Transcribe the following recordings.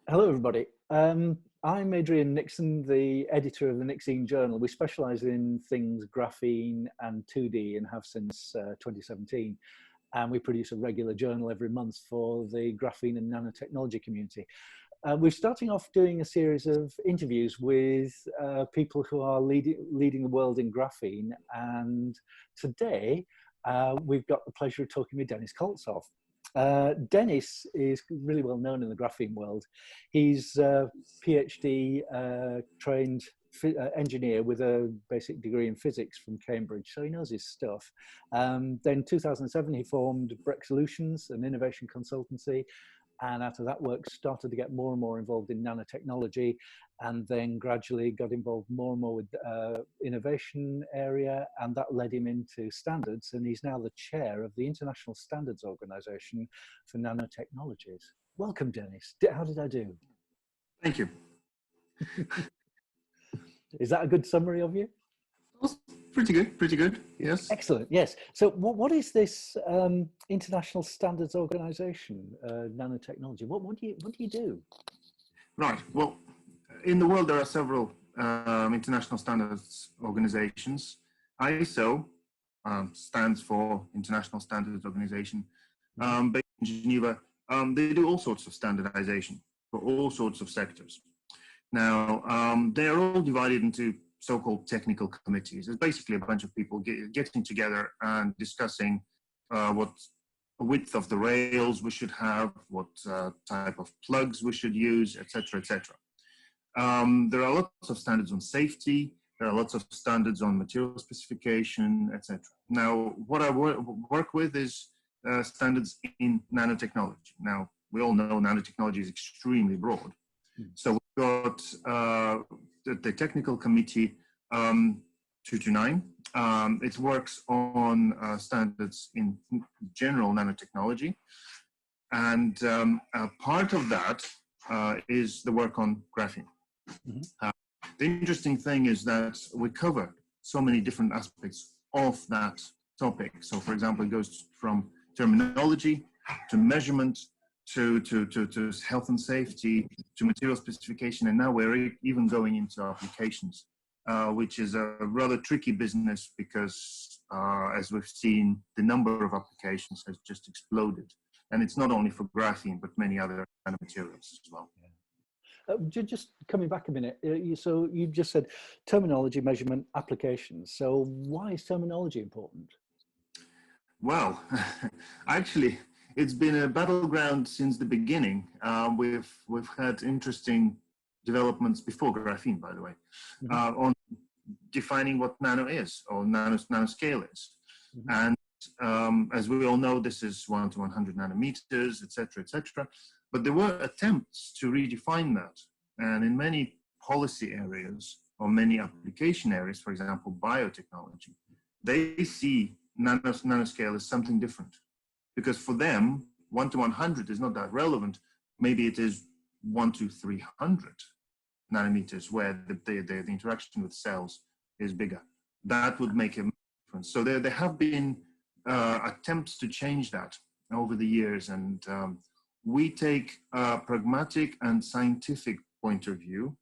Hello, everybody. I'm Adrian Nixon, the editor of the Nixene Journal. We specialize in things graphene and 2D and have since 2017. And we produce a regular journal every month for the graphene and nanotechnology community. We're starting off doing a series of interviews with people who are leading the world in graphene. And today, we've got the pleasure of talking with Denis Koltsov. Denis is really well known in the graphene world. He's a PhD trained engineer with a basic degree in physics from Cambridge, so he knows his stuff. Then in 2007, he formed Breck Solutions, an innovation consultancy. And after that work, started to get more and more involved in nanotechnology, and then gradually got involved more and more with innovation area, and that led him into standards, and he's now the chair of the International Standards Organization for Nanotechnologies. Welcome, Denis. How did I do? Thank you. Is that a good summary of you? Pretty good, yes. Excellent, yes. So what is this International Standards Organization, nanotechnology? What do you do? Right, well, in the world there are several international standards organizations. ISO stands for International Standards Organization, based in Geneva. They do all sorts of standardization for all sorts of sectors. Now, they're all divided into so-called technical committees. It's basically a bunch of people getting together and discussing what width of the rails we should have, what type of plugs we should use, etc., etc. There are lots of standards on safety. There are lots of standards on material specification, etc. Now, what I work with is standards in nanotechnology. Now, we all know nanotechnology is extremely broad. So we've got the technical committee 229. It works on standards in general nanotechnology. And part of that is the work on graphene. The interesting thing is that we cover so many different aspects of that topic. So for example, it goes from terminology to measurement, to health and safety, to material specification, and now we're even going into applications, which is a rather tricky business because, as we've seen, the number of applications has just exploded. And it's not only for graphene, but many other kind of materials as well. Just coming back a minute, so you just said terminology, measurement, applications. So why is terminology important? Well, actually, it's been a battleground since the beginning. We've had interesting developments before graphene, by the way, on defining what nano is or nanoscale is. And as we all know, this is 1 to 100 nanometers, etc., etc. But there were attempts to redefine that. And in many policy areas or many application areas, for example, biotechnology, they see nanoscale as something different. Because for them, 1 to 100 is not that relevant. Maybe it is 1 to 300 nanometers where the interaction with cells is bigger. That would make a difference. So there have been attempts to change that over the years. And we take a pragmatic and scientific point of view.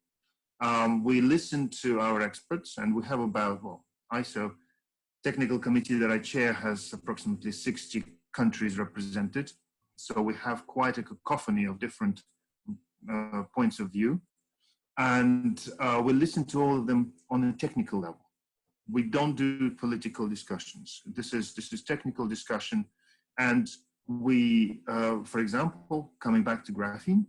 We listen to our experts, and we have about, well, ISO technical committee that I chair has approximately 60 countries represented. So we have quite a cacophony of different points of view. And we listen to all of them on a technical level. We don't do political discussions. This is technical discussion. And we, for example, coming back to graphene,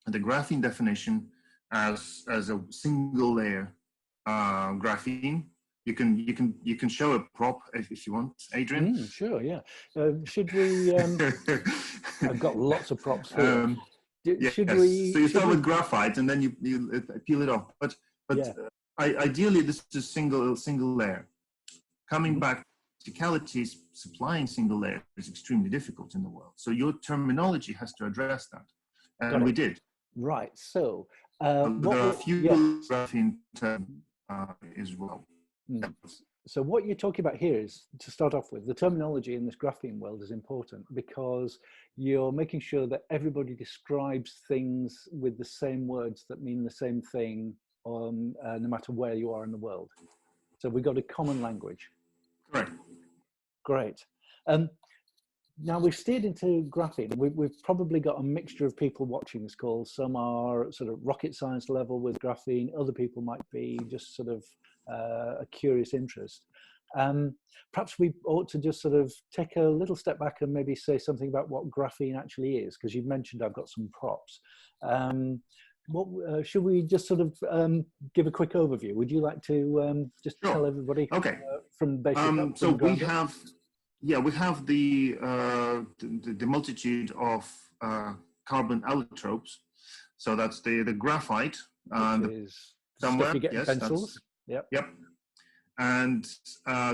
the graphene definition as a single layer graphene. You can show a prop if you want, Adrian. Sure, yeah. Should we? I've got lots of props here. Should we? So you start with graphite, and then you peel it off. But yeah. Ideally, this is single layer. Coming back to practicalities, supplying single layer is extremely difficult in the world. So your terminology has to address that, and we did. Right. So there are a few graphene terms as well. So what you're talking about here is, to start off with, the terminology in this graphene world is important because you're making sure that everybody describes things with the same words that mean the same thing no matter where you are in the world. So we've got a common language. Correct. Great. Now we've steered into graphene. We've probably got a mixture of people watching this call. Some are sort of rocket science level with graphene. Other people might be just sort of a curious interest. Perhaps we ought to just sort of take a little step back and maybe say something about what graphene actually is, because you've mentioned I've got some props. Should we just sort of give a quick overview? Would you like to just Sure. tell everybody from basic up So from we have, we have the multitude of carbon allotropes. So that's the graphite. Which is somewhere. Stuff you get in pencils. Yep. Yep. And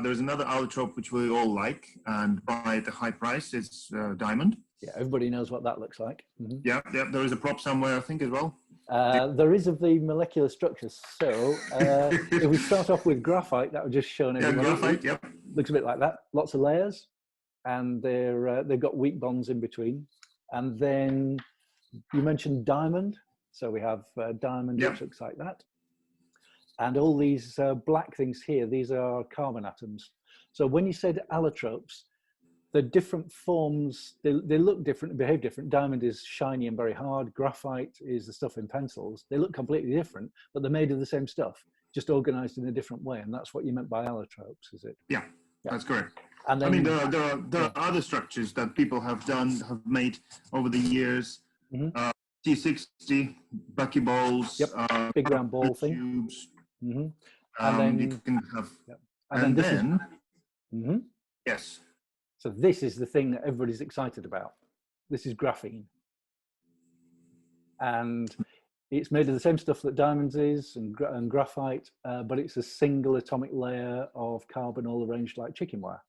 there's another allotrope which we all like and buy at a high price. It's diamond. Yeah, everybody knows what that looks like. Mm-hmm. Yeah, there is a prop somewhere, I think, as well. There is of the molecular structures. So if we start off with graphite, that would just show everybody. Yeah, graphite, yep. Looks a bit like that. Lots of layers, and they've got weak bonds in between. And then you mentioned diamond. So we have diamond, yep. which looks like that. And all these black things here, these are carbon atoms. So when you said allotropes, the different forms, they look different and behave different. Diamond is shiny and very hard. Graphite is the stuff in pencils. They look completely different, but they're made of the same stuff, just organized in a different way. And that's what you meant by allotropes, is it? Yeah, that's correct. And then, I mean, there are other structures that people have made over the years. Mm-hmm. T60, buckyballs, yep. Big round ball thing. Tubes. Mm-hmm. And then you can have, yep. and then mm-hmm. Yes. So this is the thing that everybody's excited about. This is graphene. And it's made of the same stuff that diamonds is and graphite, but it's a single atomic layer of carbon all arranged like chicken wire.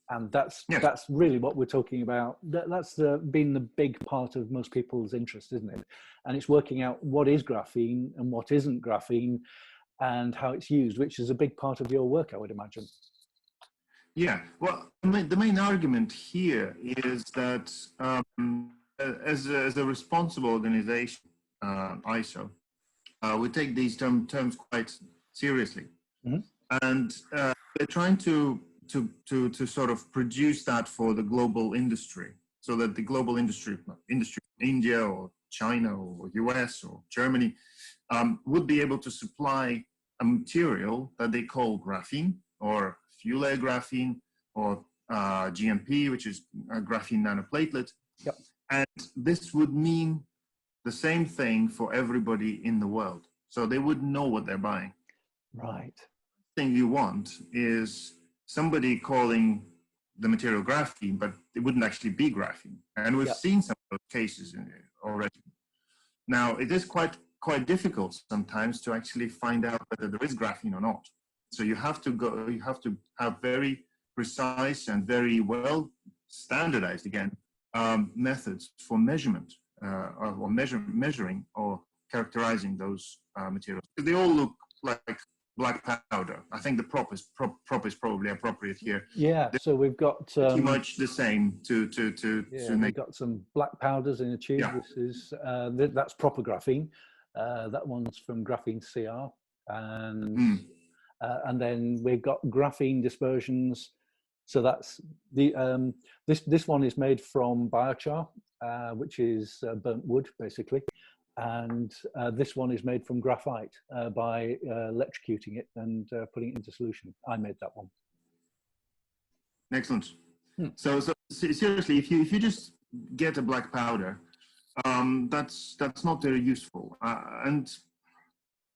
And that's really what we're talking about. That's been the big part of most people's interest, isn't it? And it's working out what is graphene and what isn't graphene and how it's used, which is a big part of your work, I would imagine. Yeah, well, the main argument here is that as a responsible organization, ISO, we take these terms quite seriously. Mm-hmm. And they're trying to sort of produce that for the global industry, so that the global industry India or China or US or Germany would be able to supply a material that they call graphene or fuel layer graphene or GMP, which is a graphene nanoplatelet. Yep. And this would mean the same thing for everybody in the world. So they would know what they're buying. Right. The thing you want is somebody calling the material graphene, but it wouldn't actually be graphene. And we've seen some of those cases already. Now, it is quite difficult sometimes to actually find out whether there is graphene or not. So you have to have very precise and very well standardized, again, methods for measurement or measuring or characterizing those materials. They all look like black powder. I think the prop is probably appropriate here. Yeah, so we've got pretty much the same to make. We've got some black powders in a tube. Yeah. This is that's proper graphene. That one's from Graphene CR, and then we've got graphene dispersions. So that's the this one is made from biochar, which is burnt wood basically. And this one is made from graphite by electrocuting it and putting it into solution. I made that one. Excellent. So seriously, if you just get a black powder, that's not very useful. And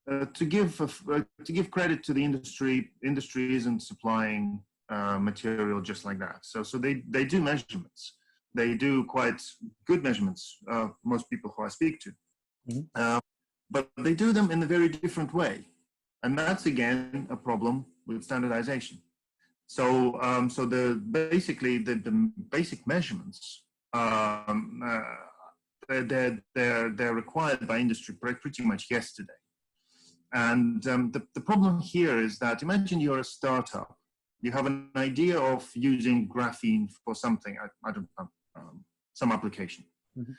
to give credit to the industry isn't supplying material just like that. So they do measurements. They do quite good measurements. Most people who I speak to. Mm-hmm. But they do them in a very different way, and that's again a problem with standardization. So, the basic measurements they're required by industry pretty much yesterday, And the problem here is that, imagine you're a startup. You have an idea of using graphene for something, I don't know, some application. Mm-hmm.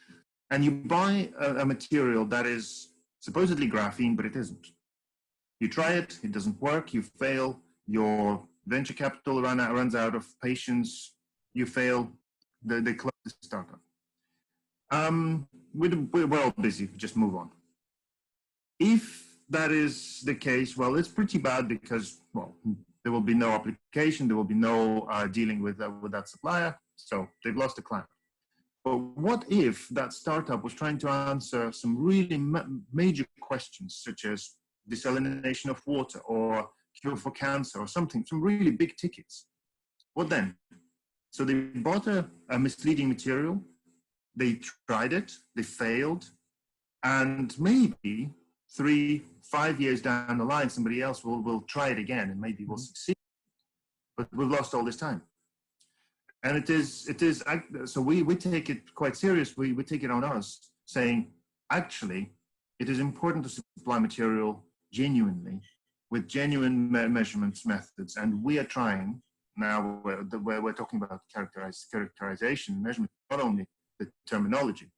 And you buy a material that is supposedly graphene, but it isn't. You try it, it doesn't work, you fail, your venture capital runs out of patience, you fail, they close the startup. We're all busy, just move on. If that is the case, well, it's pretty bad because, well, there will be no application, there will be no dealing with that supplier, so they've lost the client. But what if that startup was trying to answer some really major questions, such as desalination of water or cure for cancer or something, some really big tickets? What then? So they bought a misleading material, they tried it, they failed, and maybe 3-5 years down the line, somebody else will try it again and maybe will succeed. But we've lost all this time. And it is, so we take it quite serious. We take it on us, saying, actually, it is important to supply material genuinely with genuine measurements methods. And we are trying now, where we're talking about characterization, measurement, not only the terminology,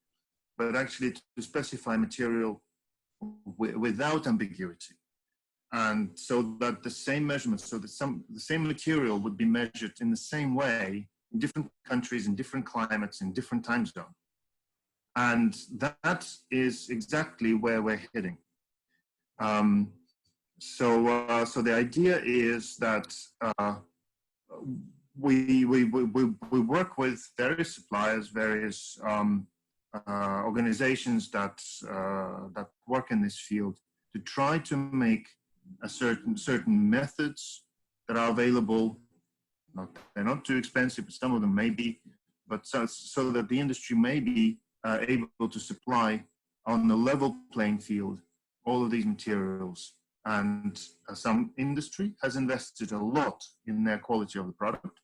but actually to specify material without ambiguity. And so that the same measurements, so that the same material would be measured in the same way in different countries, in different climates, in different time zones. And that is exactly where we're heading. So the idea is that we work with various suppliers, various organizations that work in this field to try to make certain methods that are available. They're not too expensive, but some of them may be, but so that the industry may be able to supply on a level playing field all of these materials. And some industry has invested a lot in their quality of the product,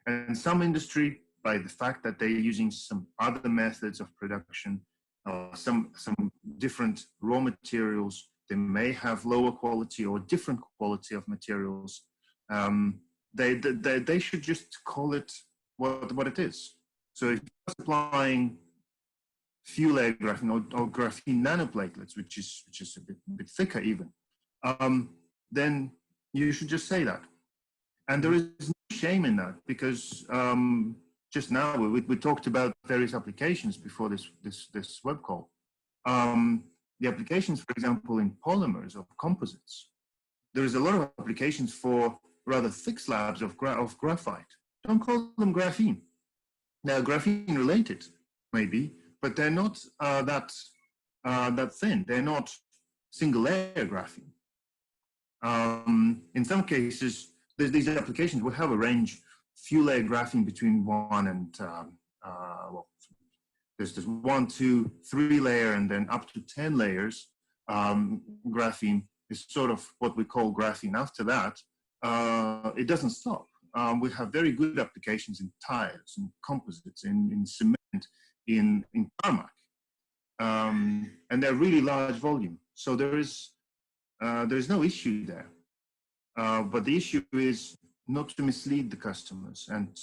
and some industry, by the fact that they're using some other methods of production, some different raw materials, they may have lower quality or different quality of materials. They should just call it what it is. So if you're supplying few layer graphene or graphene nanoplatelets, which is a bit thicker even, then you should just say that. And there is no shame in that, because just now we talked about various applications before this web call. The applications, for example, in polymers of composites, there is a lot of applications for rather thick slabs of graphite. Don't call them graphene. Now, graphene related, maybe, but they're not that thin. They're not single layer graphene. In some cases, these applications will have a range, few layer graphene between 1 and, well, there's 1, 2, 3 layer, and then up to 10 layers. Graphene is sort of what we call graphene. After that, it doesn't stop. We have very good applications in tires, in composites, in cement, in tarmac, and they're really large volume. So there's no issue there. But the issue is not to mislead the customers and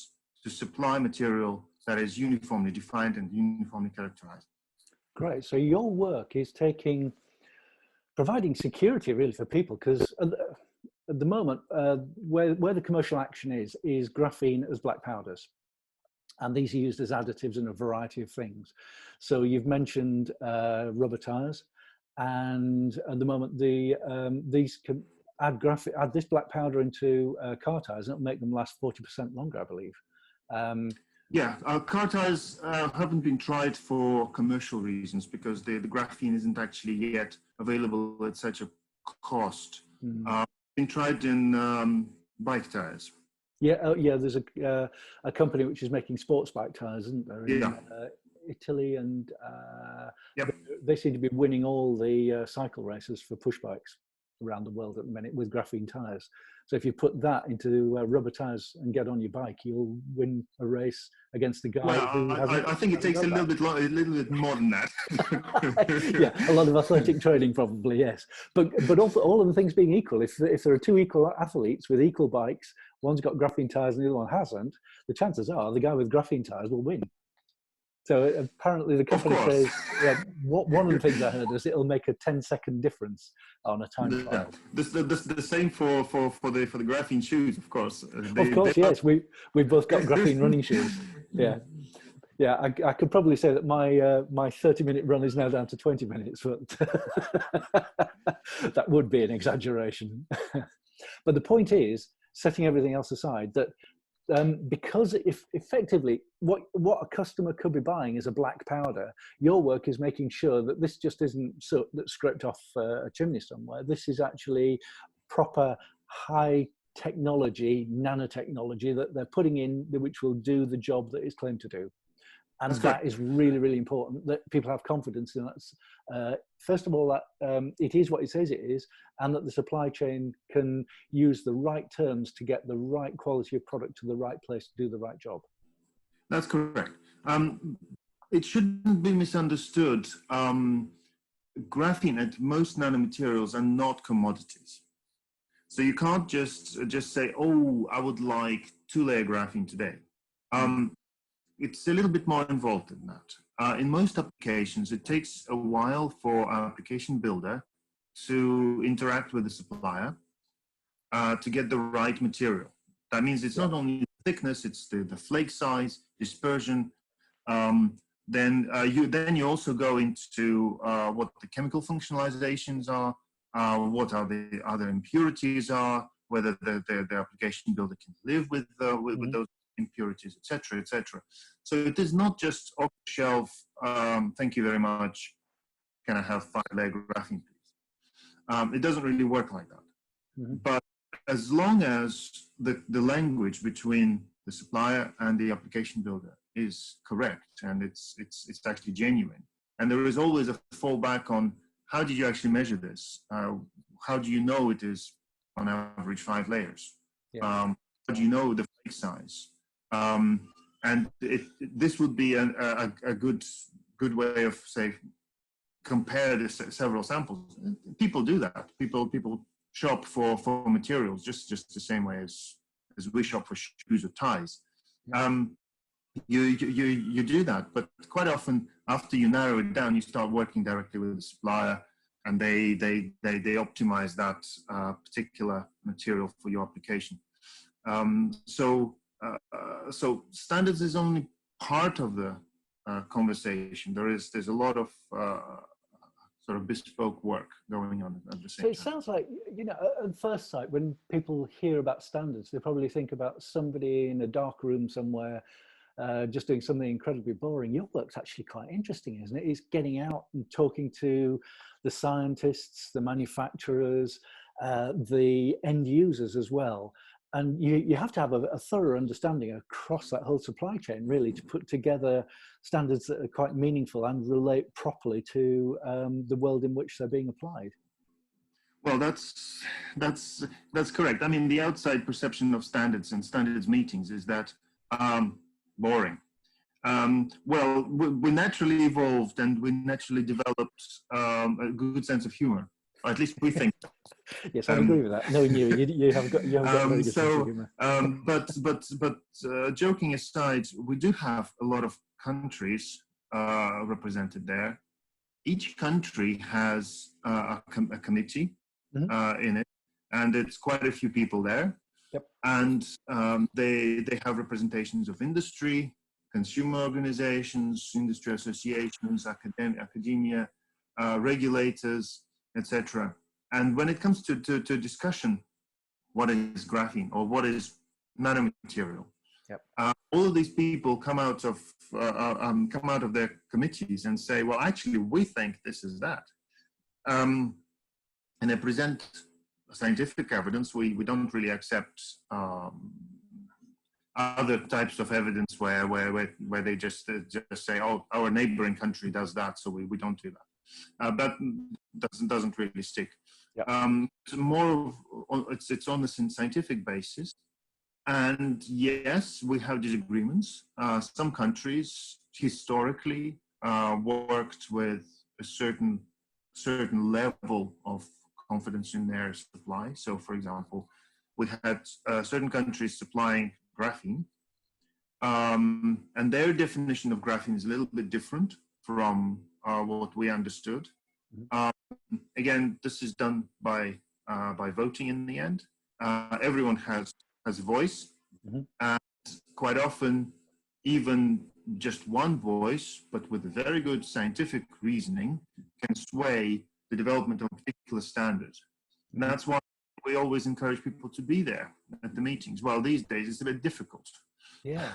to supply material that is uniformly defined and uniformly characterized. Great. So your work is providing security really for people, because at the moment, where the commercial action is graphene as black powders. And these are used as additives in a variety of things. So you've mentioned rubber tires, and at the moment, these can add this black powder into car tires, and it'll make them last 40% longer, I believe. Yeah, car tires haven't been tried for commercial reasons, because the graphene isn't actually yet available at such a cost. Been tried in bike tires. Yeah, yeah. There's a company which is making sports bike tires, isn't there? In Italy, and yep. They seem to be winning all the cycle races for push bikes. around the world at the minute with graphene tires. So if you put that into rubber tires and get on your bike, you'll win a race against the guy who hasn't. I think it takes a little bit more than that. Yeah, a lot of athletic training probably, yes. But also, all of the things being equal, if there are two equal athletes with equal bikes, one's got graphene tires and the other one hasn't, the chances are the guy with graphene tires will win. So apparently the company says, yeah, one of the things I heard is it'll make a 10-second difference on a time trial. The same for the graphene shoes, of course. Of course, yes. We've both got graphene running shoes. Yeah. Yeah, I could probably say that my 30-minute run is now down to 20 minutes, but that would be an exaggeration. But the point is, setting everything else aside, that because if effectively what a customer could be buying is a black powder, your work is making sure that this just isn't soot that's scraped off a chimney somewhere. This is actually proper high technology, nanotechnology that they're putting in, which will do the job that it's claimed to do. And that is really, really important, that people have confidence in that. First of all, that it is what it says it is, and that the supply chain can use the right terms to get the right quality of product to the right place to do the right job. That's correct. It shouldn't be misunderstood. Graphene and most nanomaterials are not commodities. So you can't just say, oh, I would like 2-layer graphene today. It's a little bit more involved than that. In most applications, it takes a while for our application builder to interact with the supplier to get the right material. That means it's not only the thickness, it's the flake size, dispersion. Then you also go into what the chemical functionalizations are, what are the other impurities are, whether the application builder can live with those impurities, etc., etc. So it is not just off the shelf. Thank you very much. Can I have 5-layer graphene, please? It doesn't really work like that. But as long as the language between the supplier and the application builder is correct and it's actually genuine, and there is always a fallback on how did you actually measure this? How do you know it is on average 5 layers? How do you know the flake size? And this would be a good way of, say, compare the several samples. People do that. People shop for materials just the same way as we shop for shoes or ties. You do that, but quite often after you narrow it down, you start working directly with the supplier, and they optimize that particular material for your application. So standards is only part of the conversation. There's a lot of sort of bespoke work going on at the same time. So it sounds like, at first sight, when people hear about standards, they probably think about somebody in a dark room somewhere just doing something incredibly boring. Your work's actually quite interesting, isn't it? It's getting out and talking to the scientists, the manufacturers, the end users as well. And you have to have a thorough understanding across that whole supply chain, really, to put together standards that are quite meaningful and relate properly to the world in which they're being applied. Well, that's correct. I mean, the outside perception of standards and standards meetings is that boring. Well, we naturally evolved and we naturally developed a good sense of humor. Or at least we think. Yes, I agree with that. Knowing you have got a very good sense of humor. But joking aside, we do have a lot of countries represented there. Each country has a committee in it, and it's quite a few people there. Yep. And they have representations of industry, consumer organizations, industry associations, academia, regulators, etc. And when it comes to discussion, what is graphene or what is nanomaterial? Yep. All of these people come out of their committees and say, well, actually, we think this is that, and they present scientific evidence. We don't really accept other types of evidence where they just say, oh, our neighboring country does that, so we don't do that. That doesn't really stick. It's more it's on the scientific basis. And yes, we have disagreements. Some countries historically worked with a certain level of confidence in their supply. So, for example, we had certain countries supplying graphene, and their definition of graphene is a little bit different from what we understood. Again, this is done by voting in the end. Everyone has a voice, and quite often, even just one voice, but with very good scientific reasoning, can sway the development of a particular standard. And that's why we always encourage people to be there at the meetings. Well, these days it's a bit difficult. Yeah.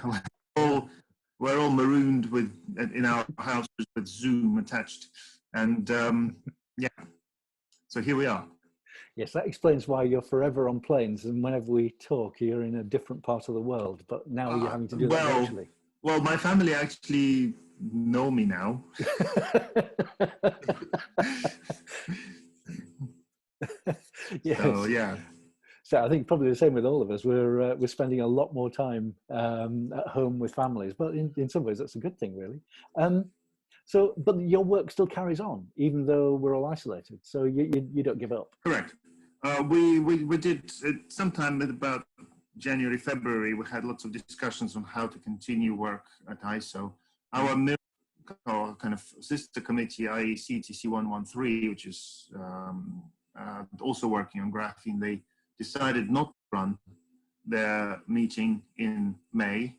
We're all marooned in our houses with Zoom attached. And yeah, so here we are. Yes, that explains why you're forever on planes, and whenever we talk, you're in a different part of the world. But now you're having to do that virtually. Well, my family actually know me now. Yes. So yeah. So I think probably the same with all of us. We're spending a lot more time at home with families, but in some ways that's a good thing, really. So, but your work still carries on, even though we're all isolated. So you don't give up. Correct. We did sometime in about January, February. We had lots of discussions on how to continue work at ISO. Our kind of sister committee, ISO TC229, which is also working on graphene, they decided not to run their meeting in May.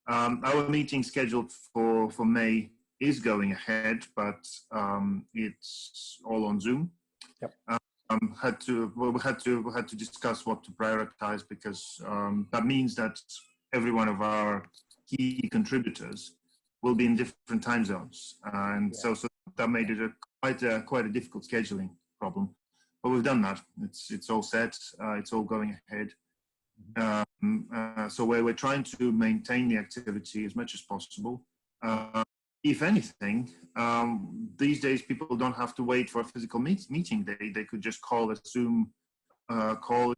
Our meeting scheduled for May is going ahead, but it's all on Zoom. Yep. We had to discuss what to prioritize, because that means that every one of our key contributors will be in different time zones, and so that made it quite a difficult scheduling problem. But we've done that. It's all set. It's all going ahead. So we're trying to maintain the activity as much as possible. If anything, these days people don't have to wait for a physical meeting. They could just call a Zoom call.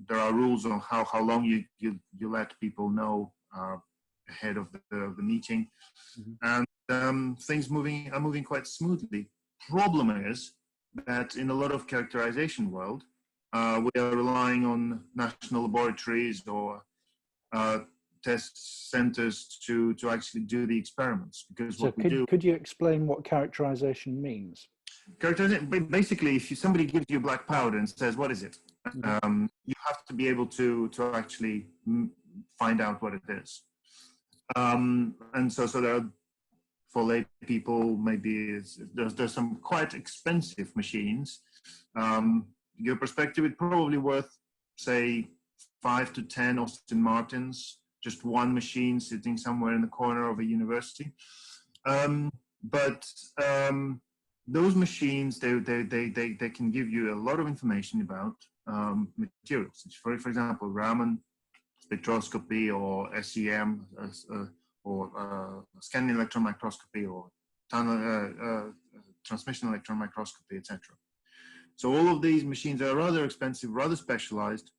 There are rules on how long you let people know ahead of the meeting, and things are moving quite smoothly. Problem is that in a lot of characterization world, we are relying on national laboratories or test centers to actually do the experiments, because what we do. Could you explain what characterization means? Characterization, basically, if somebody gives you black powder and says, "What is it?" You have to be able to actually find out what it is. And so there are, for lay people, maybe there's some quite expensive machines. Your perspective, it's probably worth, say, 5 to 10 Austin Martins, just one machine sitting somewhere in the corner of a university. But those machines, they can give you a lot of information about materials. For example, Raman spectroscopy, or SEM, or scanning electron microscopy, or transmission electron microscopy, etc. So all of these machines are rather expensive, rather specialized,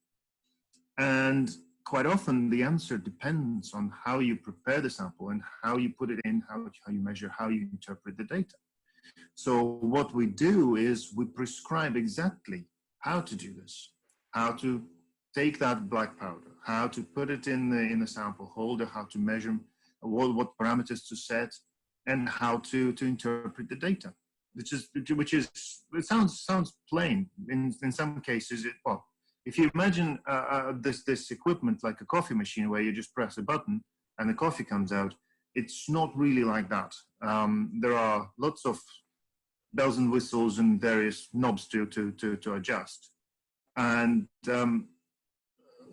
and quite often the answer depends on how you prepare the sample and how you put it in, how you measure, how you interpret the data. So what we do is we prescribe exactly how to do this, how to take that black powder, how to put it in the sample holder, how to measure, what parameters to set, and how to interpret the data. Which is it sounds plain. In some cases, if you imagine this equipment like a coffee machine where you just press a button and the coffee comes out, it's not really like that. There are lots of bells and whistles and various knobs to adjust. And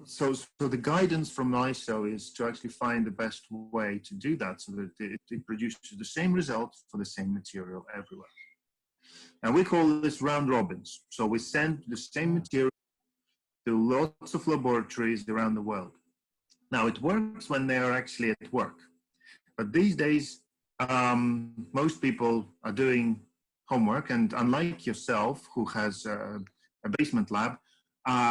so the guidance from ISO is to actually find the best way to do that, so that it produces the same result for the same material everywhere. And we call this round robins. So we send the same material to lots of laboratories around the world. Now, it works when they are actually at work. But these days, most people are doing homework, and unlike yourself, who has a basement lab,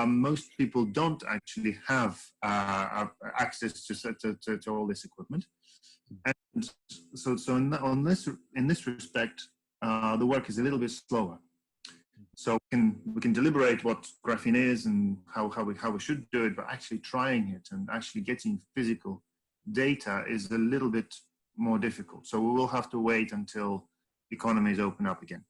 most people don't actually have access to all this equipment. And so in this respect, the work is a little bit slower. So we can deliberate what graphene is and how we should do it, but actually trying it and actually getting physical data is a little bit more difficult. So we will have to wait until economies open up again.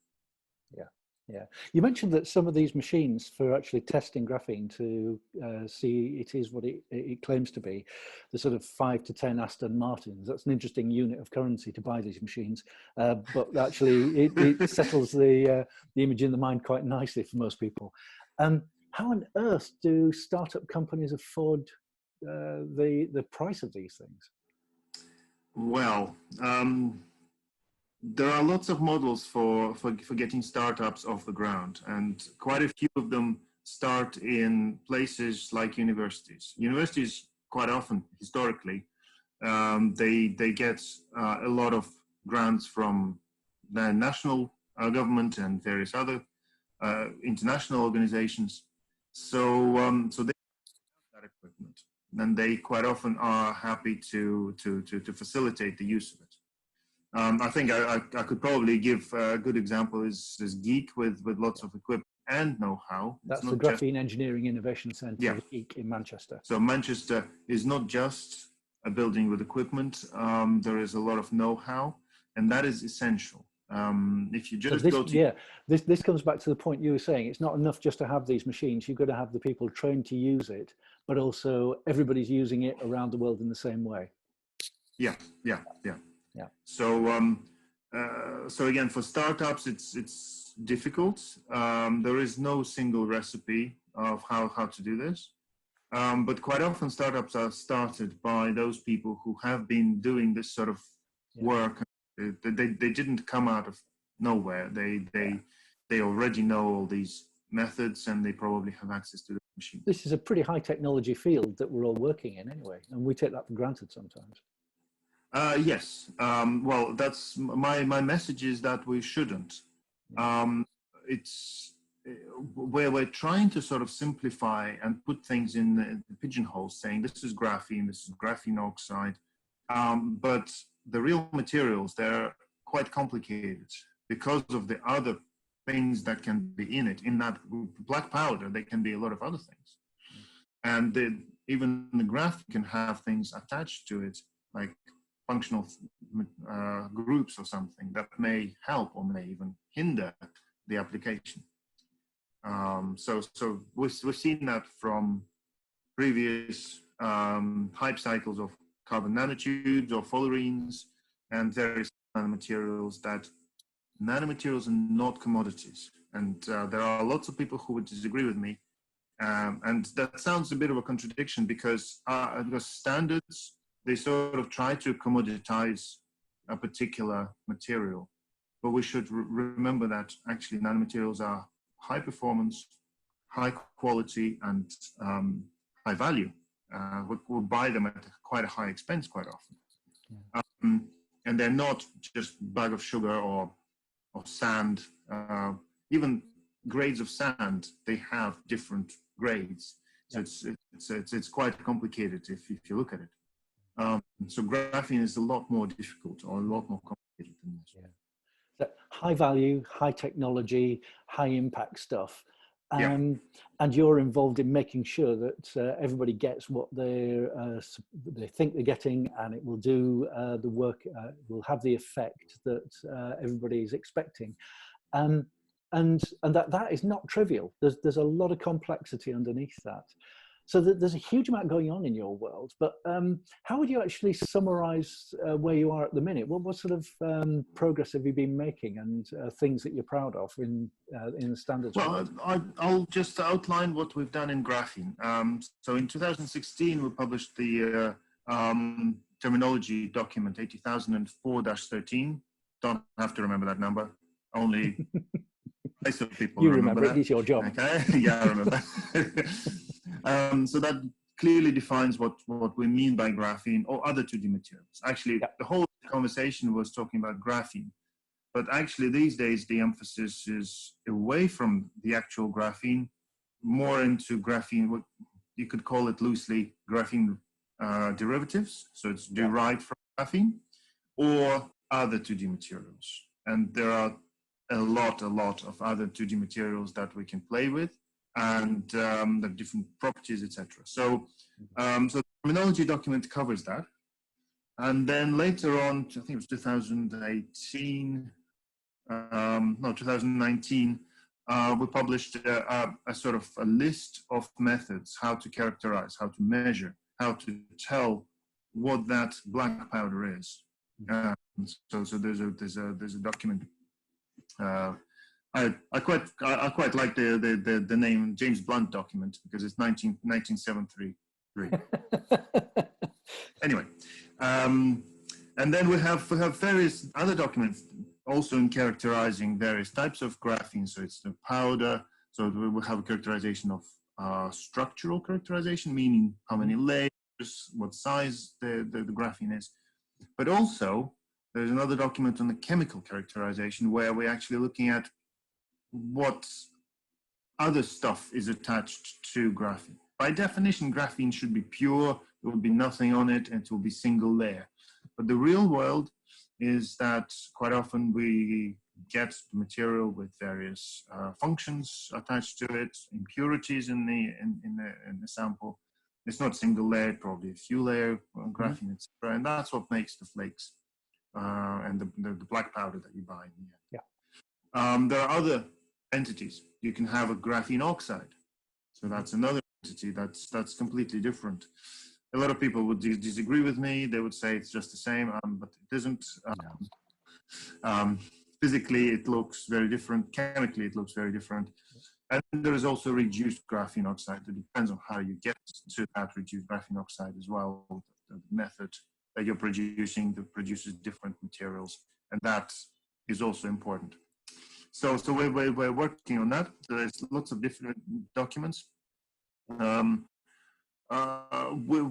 Yeah. You mentioned that some of these machines for actually testing graphene to see it is what it claims to be, the sort of 5 to 10 Aston Martins. That's an interesting unit of currency to buy these machines, but actually it settles the image in the mind quite nicely for most people. How on earth do startup companies afford the price of these things? Well, there are lots of models for getting startups off the ground, and quite a few of them start in places like universities. Universities quite often, historically, they get a lot of grants from the national government and various other international organizations. So they have that equipment, and they quite often are happy to facilitate the use of it. I think I could probably give a good example is Geek with lots of equipment and know-how. That's the Graphene Engineering Innovation Centre, Geek, in Manchester. So Manchester is not just a building with equipment. There is a lot of know-how, and that is essential. If you just go to... This comes back to the point you were saying. It's not enough just to have these machines. You've got to have the people trained to use it, but also everybody's using it around the world in the same way. Yeah. So again, for startups, it's difficult. There is no single recipe of how to do this. But quite often startups are started by those people who have been doing this sort of work. They didn't come out of nowhere. They already know all these methods, and they probably have access to the machine. This is a pretty high technology field that we're all working in anyway, and we take that for granted sometimes. Yes. Well, that's my message is that we shouldn't. It's where we're trying to sort of simplify and put things in the pigeonholes, saying this is graphene oxide, but the real materials, they're quite complicated because of the other things that can be in it. In that black powder, there can be a lot of other things, and even the graphene can have things attached to it, like functional groups or something that may help or may even hinder the application. So we've seen that from previous hype cycles of carbon nanotubes or fullerenes and various nanomaterials, that nanomaterials are not commodities. And there are lots of people who would disagree with me. And that sounds a bit of a contradiction because standards, they sort of try to commoditize a particular material. But we should remember that actually nanomaterials are high performance, high quality, and high value. We'll buy them at quite a high expense quite often. And they're not just a bag of sugar or sand. Even grades of sand, they have different grades. So it's quite complicated if you look at it. So graphene is a lot more difficult or a lot more complicated than this. So high value, high technology, high impact stuff. And you're involved in making sure that everybody gets what they think they're getting, and it will do the work, will have the effect that everybody is expecting. And that is not trivial. There's a lot of complexity underneath that. So there's a huge amount going on in your world, but how would you actually summarize where you are at the minute? What sort of progress have you been making, and things that you're proud of in the standards? Well, I'll just outline what we've done in graphene. So in 2016, we published the terminology document 80,004-13. Don't have to remember that number. Only some people you remember it. It's your job. Okay. Yeah, I remember. So that clearly defines what we mean by graphene or other 2D materials. Actually, the whole conversation was talking about graphene, but actually these days the emphasis is away from the actual graphene more into graphene, what you could call it loosely graphene derivatives. So it's derived from graphene, or other 2D materials. And there are a lot of other 2D materials that we can play with, and the different properties, etc. So, so the terminology document covers that. And then later on, I think it was 2018, no, 2019, we published a sort of a list of methods, how to characterize, how to measure, how to tell what that black powder is. So there's a document. I quite like the name James Blunt document, because it's 1973. Anyway, and then we have various other documents also in characterizing various types of graphene. So it's the powder. So we will have a characterization of structural characterization, meaning how many layers, what size the graphene is. But also there's another document on the chemical characterization, where we're actually looking at what other stuff is attached to graphene. By definition, graphene should be pure. There will be nothing on it, and it will be single layer. But the real world is that quite often we get the material with various functions attached to it, impurities in the sample. It's not single layer, probably a few layer graphene, etc. And that's what makes the flakes and the black powder that you buy in the end. Yeah. There are other entities. You can have a graphene oxide. So that's another entity that's completely different. A lot of people would disagree with me. They would say it's just the same, but it isn't. Physically, it looks very different. Chemically, it looks very different. And there is also reduced graphene oxide. It depends on how you get to that reduced graphene oxide as well. The method that you're producing that produces different materials, and that is also important. So we're working on that. There's lots of different documents.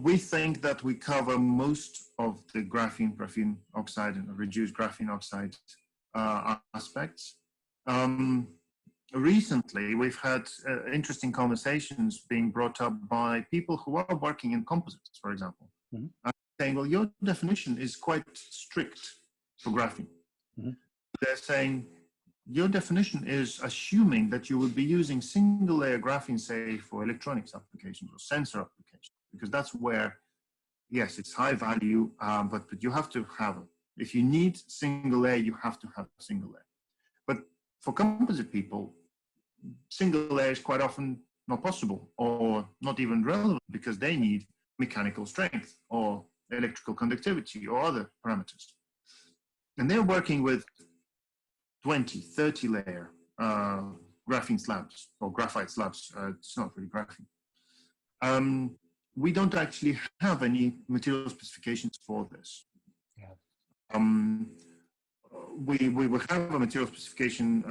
We think that we cover most of the graphene oxide and reduced graphene oxide aspects. Recently, we've had interesting conversations being brought up by people who are working in composites, for example, saying, well, your definition is quite strict for graphene. They're saying, your definition is assuming that you would be using single layer graphene, say, for electronics applications or sensor applications, because that's where, yes, it's high value, but you have to have, if you need single layer, you have to have single layer. But for composite people, single layer is quite often not possible or not even relevant, because they need mechanical strength or electrical conductivity or other parameters. And they're working with 20, 30 layer graphene slabs or graphite slabs. It's not really graphene. We don't actually have any material specifications for this. Yeah. We will have a material specification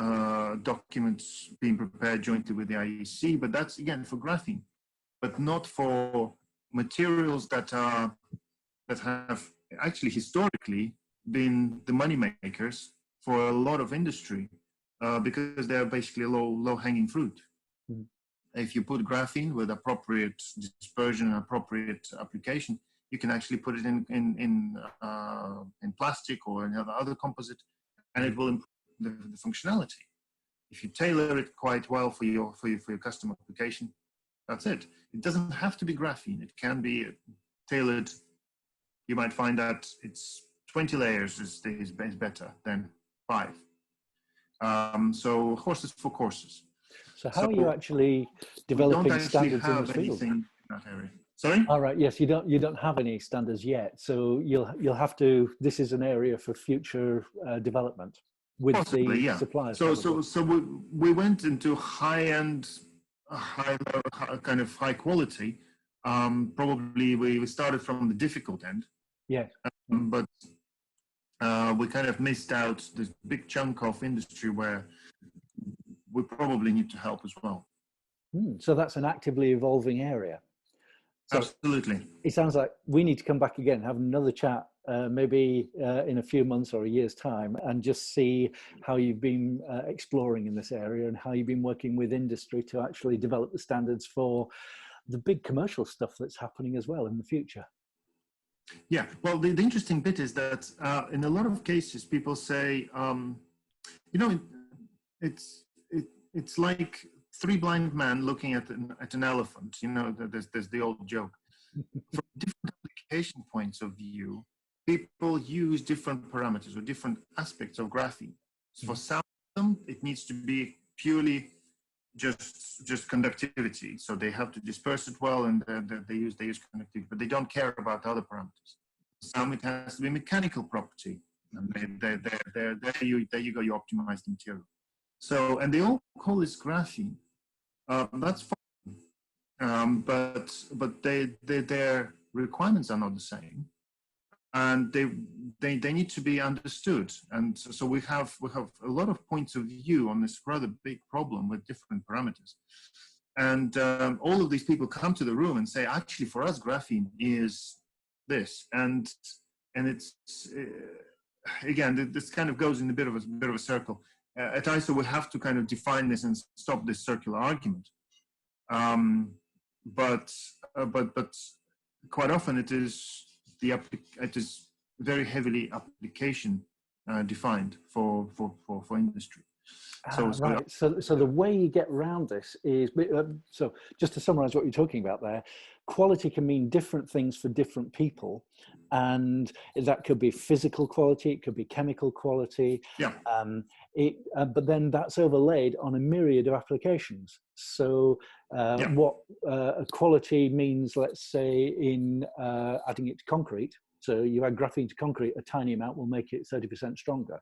documents being prepared jointly with the IEC, but that's again for graphene, but not for materials that have actually historically been the money makers for a lot of industry, because they're basically low-hanging fruit. If you put graphene with appropriate dispersion and appropriate application, you can actually put it in plastic or any other composite, and it will improve the functionality. If you tailor it quite well for your custom application, that's it. It doesn't have to be graphene. It can be tailored. You might find that it's 20 layers is better than 5. So horses for courses. So how are you actually developing standards in this field? In that area. Sorry? All right. Yes, you don't have any standards yet. So you'll have to. This is an area for future development with possibly, the suppliers. So we went into high-end, kind of high quality. Probably we started from the difficult end. Yeah. But we kind of missed out this big chunk of industry where we probably need to help as well. So that's an actively evolving area. So Absolutely. it sounds like we need to come back again, have another chat, maybe in a few months or a year's time, and just see how you've been exploring in this area and how you've been working with industry to actually develop the standards for the big commercial stuff that's happening as well in the future. Yeah, well, the interesting bit is that in a lot of cases, people say, you know, it's like three blind men looking at an elephant. You know, there's the old joke. From different application points of view, people use different parameters or different aspects of graphene. So for some of them, it needs to be purely just conductivity. So they have to disperse it well, and they use conductivity, but they don't care about other parameters. Some it has to be mechanical property, and there you go, you optimize the material. So, and they all call this graphene. That's fine, but their requirements are not the same, and they need to be understood. And so we have a lot of points of view on this rather big problem with different parameters. And all of these people come to the room and say, actually, for us, graphene is this, and it's again, this kind of goes in a bit of a circle. At ISO, we have to kind of define this and stop this circular argument. But quite often it is very heavily application defined for industry. Right. So the way you get around this is, so just to summarize what you're talking about there, quality can mean different things for different people. And that could be physical quality, it could be chemical quality. Yeah. But then that's overlaid on a myriad of applications. So what quality means, let's say, in adding it to concrete. So you add graphene to concrete, a tiny amount will make it 30% stronger.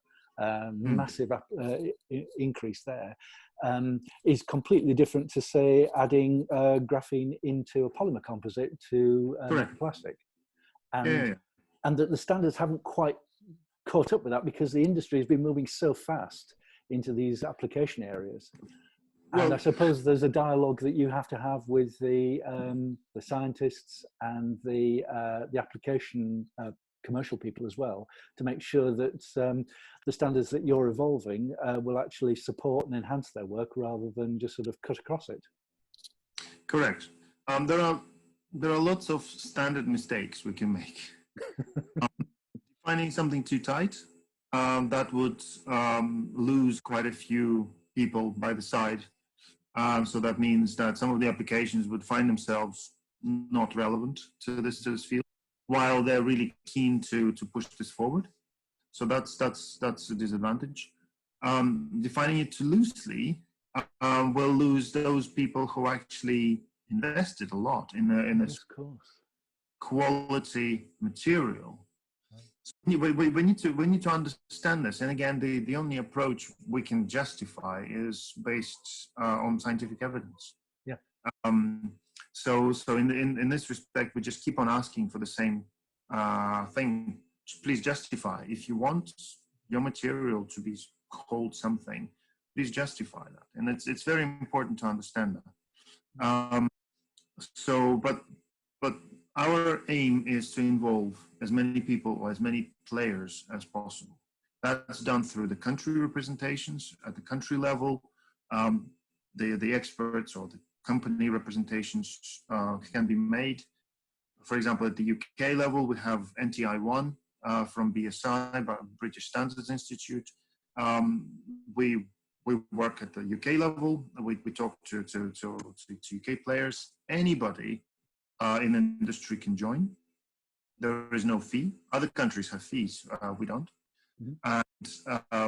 Massive increase there, is completely different to, say, adding graphene into a polymer composite to plastic. And that the standards haven't quite caught up with that because the industry has been moving so fast into these application areas. And I suppose there's a dialogue that you have to have with the scientists and the application commercial people as well, to make sure that the standards that you're evolving will actually support and enhance their work rather than just sort of cut across it. Correct. There are lots of standard mistakes we can make. Defining something too tight, that would lose quite a few people by the side. So that means that some of the applications would find themselves not relevant to this field, while they're really keen to push this forward. So that's a disadvantage. Defining it too loosely will lose those people who actually invested a lot in this quality material. So we need to understand this. And again, the only approach we can justify is based on scientific evidence. Yeah. So in this respect, we just keep on asking for the same thing. Please justify. If you want your material to be called something, please justify that. And it's very important to understand that. But our aim is to involve as many people or as many players as possible. That's done through the country representations at the country level. The experts or the company representations can be made. For example, at the UK level, we have NTI1 from BSI, British Standards Institute. We work at the UK level. We talk to UK players. Anybody in the industry can join. There is no fee. Other countries have fees. We don't. And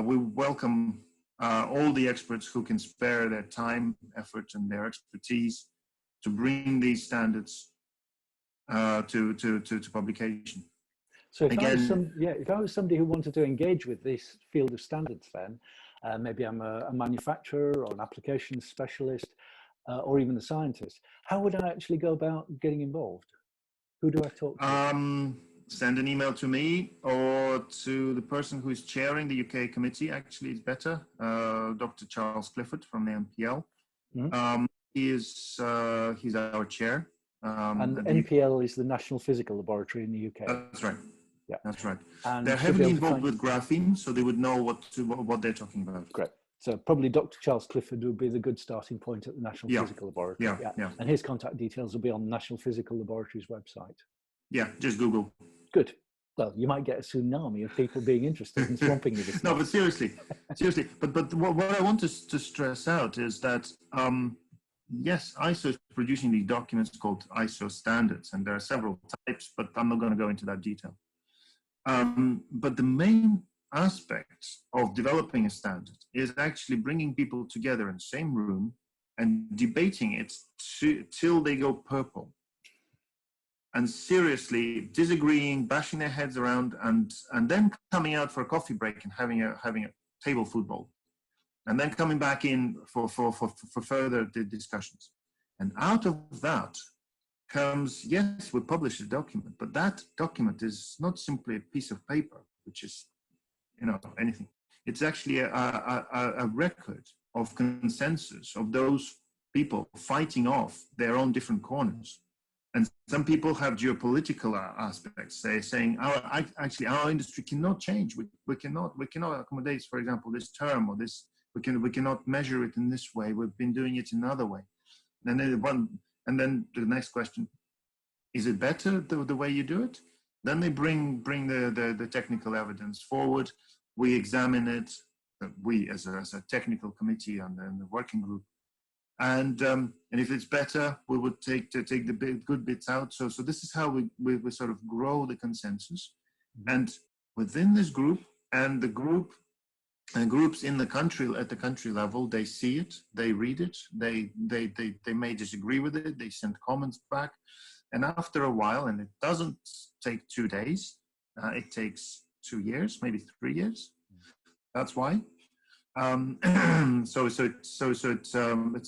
we welcome all the experts who can spare their time, effort, and their expertise to bring these standards to publication. So if I was somebody who wanted to engage with this field of standards, then maybe I'm a manufacturer or an application specialist, or even a scientist, how would I actually go about getting involved? Who do I talk to? Send an email to me or to the person who is chairing the UK committee. Actually, it's better, Dr. Charles Clifford from the MPL. He's our chair. And NPL is the National Physical Laboratory in the UK. That's right. Yeah, that's right. And they're heavily involved with graphene, so they would know what they're talking about. Great. So probably Dr. Charles Clifford would be the good starting point at the National Physical Laboratory. Yeah. And his contact details will be on the National Physical Laboratory's website. Yeah, just Google. Good. Well, you might get a tsunami of people being interested in swamping you. No, but seriously. But what I want to stress out is that, yes, ISO is producing these documents called ISO standards, and there are several types, but I'm not going to go into that detail. But the main aspect of developing a standard is actually bringing people together in the same room and debating it till they go purple. And seriously disagreeing, bashing their heads around, and then coming out for a coffee break and having a table football, and then coming back in for further discussions. And out of that comes, yes, we publish a document, but that document is not simply a piece of paper, which is, anything. It's actually a record of consensus of those people fighting off their own different corners. And some people have geopolitical aspects, saying our industry cannot change. We cannot accommodate, for example, this term or this. We cannot measure it in this way. We've been doing it another way. And then the next question: is it better the way you do it? Then they bring the technical evidence forward. We examine it. We as a technical committee and the working group. And if it's better, we would take the good bits out. So this is how we sort of grow the consensus. And within this group and the group and groups in the country at the country level, they see it, they read it, they may disagree with it, they send comments back, and after a while, and it doesn't take 2 days, it takes 2 years, maybe 3 years. That's why. So it's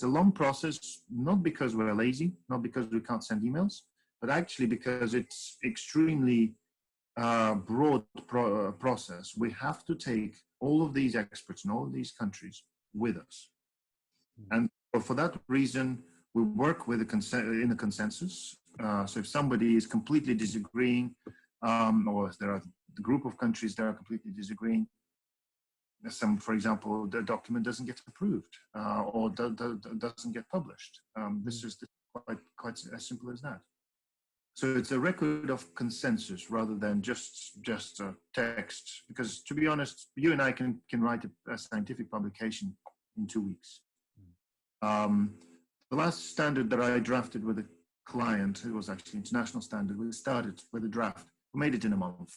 a long process, not because we're lazy, not because we can't send emails, but actually because it's extremely broad process. We have to take all of these experts in all of these countries with us. And for that reason, we work with in a consensus. So if somebody is completely disagreeing, or if there are a group of countries that are completely disagreeing, for example, the document doesn't get approved or doesn't get published. This is quite as simple as that. So it's a record of consensus rather than just a text. Because to be honest, you and I can write a scientific publication in 2 weeks. The last standard that I drafted with a client, it was actually international standard. We started with a draft. We made it in a month.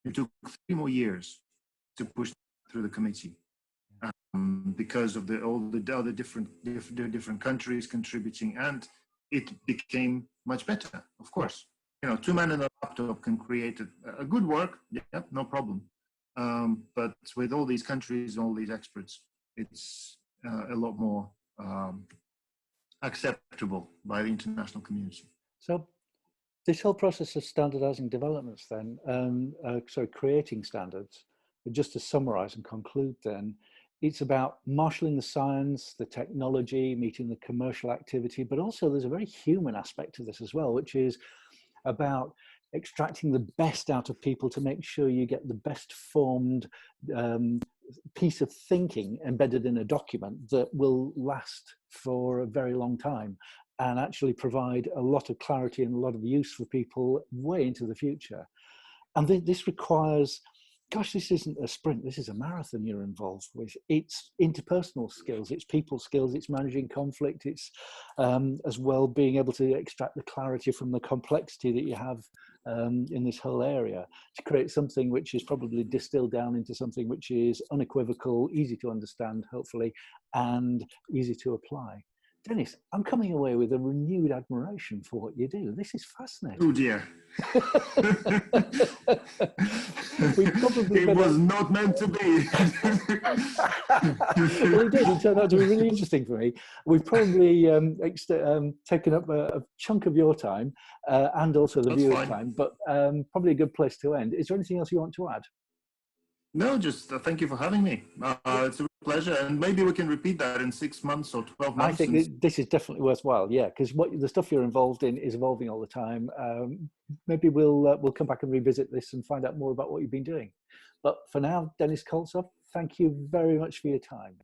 It took 3 more years to push through the committee because of all the other different countries contributing, and it became much better. Of course, 2 men and a laptop can create a good work. Yeah, no problem. But with all these countries, all these experts, it's a lot more acceptable by the international community. So this whole process of standardizing developments then, creating standards, just to summarize and conclude then, it's about marshalling the science, the technology, meeting the commercial activity, but also there's a very human aspect to this as well, which is about extracting the best out of people to make sure you get the best formed piece of thinking embedded in a document that will last for a very long time and actually provide a lot of clarity and a lot of use for people way into the future. And this requires, gosh, this isn't a sprint, this is a marathon you're involved with. It's interpersonal skills, it's people skills, it's managing conflict, it's as well being able to extract the clarity from the complexity that you have in this whole area to create something which is probably distilled down into something which is unequivocal, easy to understand, hopefully, and easy to apply. Denis, I'm coming away with a renewed admiration for what you do. This is fascinating. Oh dear. It was not meant to be. Well, it did. It turned out to be really interesting for me. We've probably taken up a chunk of your time and also the viewers' time, but probably a good place to end. Is there anything else you want to add? No, just thank you for having me. It's a pleasure. And maybe we can repeat that in 6 months or 12 I months. think this is definitely worthwhile, yeah, because what the stuff you're involved in is evolving all the time. Maybe we'll come back and revisit this and find out more about what you've been doing. But for now, Denis Koltsov, thank you very much for your time.